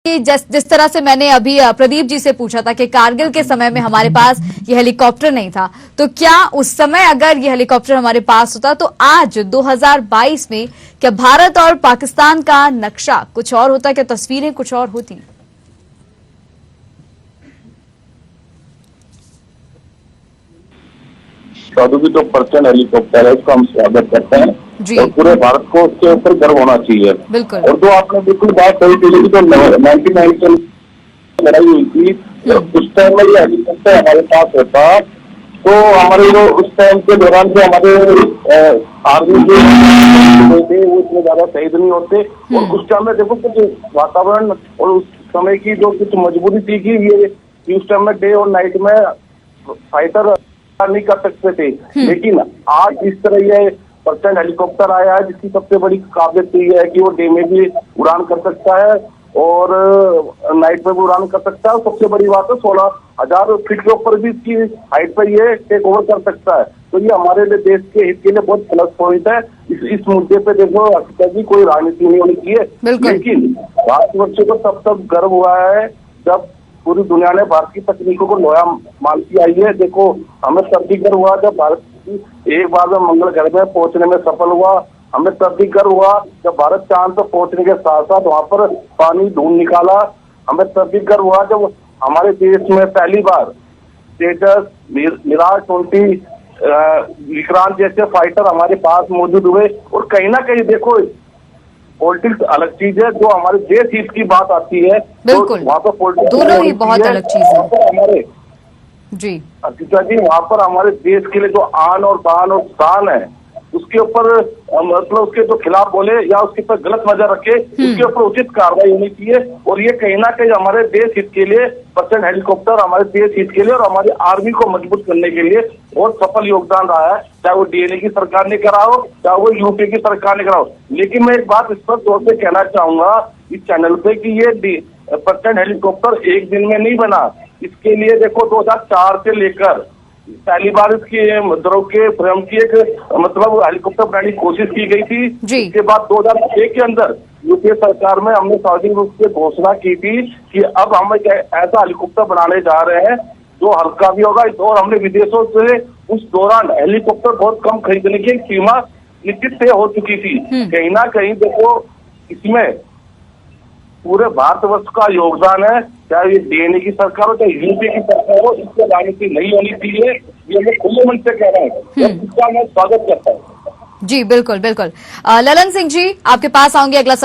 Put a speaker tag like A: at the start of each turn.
A: कि जिस तरह से मैंने अभी प्रदीप जी से पूछा था कि कारगिल के समय में हमारे पास ये हेलीकॉप्टर नहीं था, तो क्या उस समय अगर ये हेलीकॉप्टर हमारे पास होता तो आज 2022 में क्या भारत और पाकिस्तान का नक्शा कुछ और होता, क्या तस्वीरें कुछ और होती?
B: की जो पर्सन हेलीकॉप्टर है उसका हम स्वागत करते हैं और पूरे भारत को उसके ऊपर गर्व होना चाहिए।
A: बिल्कुल।
B: और जो आपने बिल्कुल बात सही की कि जो 99 में लड़ाई हुई थी उस टाइम में ये हेलीकॉप्टर हमारे पास होता तो हमारे जो उस टाइम के दौरान जो हमारे आर्मी के थे वो इतने ज्यादा शहीद नहीं होते। और उस टाइम में देखो कुछ वातावरण और उस समय की जो कुछ मजबूरी थी कि ये उस टाइम में डे और नाइट में फाइटर नहीं कर सकते थे, लेकिन आज इस तरह ये पर्सन हेलीकॉप्टर आया है जिसकी सबसे बड़ी काबिलियत ये है कि वो डे में भी उड़ान कर सकता है और नाइट में भी उड़ान कर सकता है। सबसे बड़ी बात है 16,000 फीट के ऊपर भी इसकी हाइट पर ये टेक ओवर कर सकता है। तो ये हमारे लिए देश के हित के लिए बहुत प्लस पॉइंट है। इस मुद्दे पे देखो हकीकत जी कोई राजनीति नहीं होनी चाहिए, लेकिन भारतवर्षों को तब गर्व हुआ है जब पूरी दुनिया ने भारत की तकनीकों को लोया मानती आई है। देखो हमें तब भी गर्व हुआ जब भारत एक बार में मंगल ग्रह में पहुंचने में सफल हुआ। हमें तब भी गर्व हुआ जब भारत चांद पर पहुंचने के साथ साथ वहां पर पानी ढूंढ निकाला। हमें तब भी गर्व हुआ जब हमारे देश में पहली बार तेजस, मिराज 20, विक्रांत जैसे फाइटर हमारे पास मौजूद हुए। और कहीं ना कहीं देखो पॉलिटिक्स अलग चीज है, जो हमारे देश हित की बात आती है
A: बिल्कुल,
B: तो वहाँ पर पॉलिटिक्स
A: दोनों ही बहुत अलग चीज है।
B: हमारे
A: जी
B: अर्पिता जी वहाँ पर हमारे देश के लिए जो आन और बान और शान है उसके ऊपर मतलब उसके जो खिलाफ बोले या उसके ऊपर गलत नजर रखे उसके ऊपर उचित कार्रवाई होनी चाहिए। और ये कहीं ना कहीं हमारे देश हित के लिए पर्सन हेलीकॉप्टर हमारे देश हित के लिए और हमारी आर्मी को मजबूत करने के लिए बहुत सफल योगदान रहा है, चाहे वो डीएनए की सरकार ने करा हो चाहे वो यूपी की सरकार ने करा हो। लेकिन मैं एक बात स्पष्ट तौर से कहना चाहूंगा इस चैनल पे कि ये पर्सन हेलीकॉप्टर एक दिन में नहीं बना। इसके लिए देखो 2004 से लेकर पहली बार इसकी द्रव के फ्रेम की एक मतलब हेलीकॉप्टर बनाने की कोशिश की गई थी। इसके बाद 2006 के अंदर यूपीए सरकार में हमने सार्वजनिक रूप से घोषणा की थी कि अब हम एक ऐसा हेलीकॉप्टर बनाने जा रहे हैं जो हल्का भी होगा। और हमने विदेशों से उस दौरान हेलीकॉप्टर बहुत कम खरीदने की एक सीमा निश्चित तय हो चुकी थी। कहीं ना कहीं देखो इसमें पूरे भारतवर्ष का योगदान है, चाहे ये डीएनए की सरकार हो चाहे यूपी की सरकार हो, इससे राजनीति नहीं होनी चाहिए। ये मैं खुले मन से कह रहा हूँ, इसका मैं स्वागत करता हूँ।
A: जी बिल्कुल बिल्कुल। ललन सिंह जी आपके पास आऊंगी अगला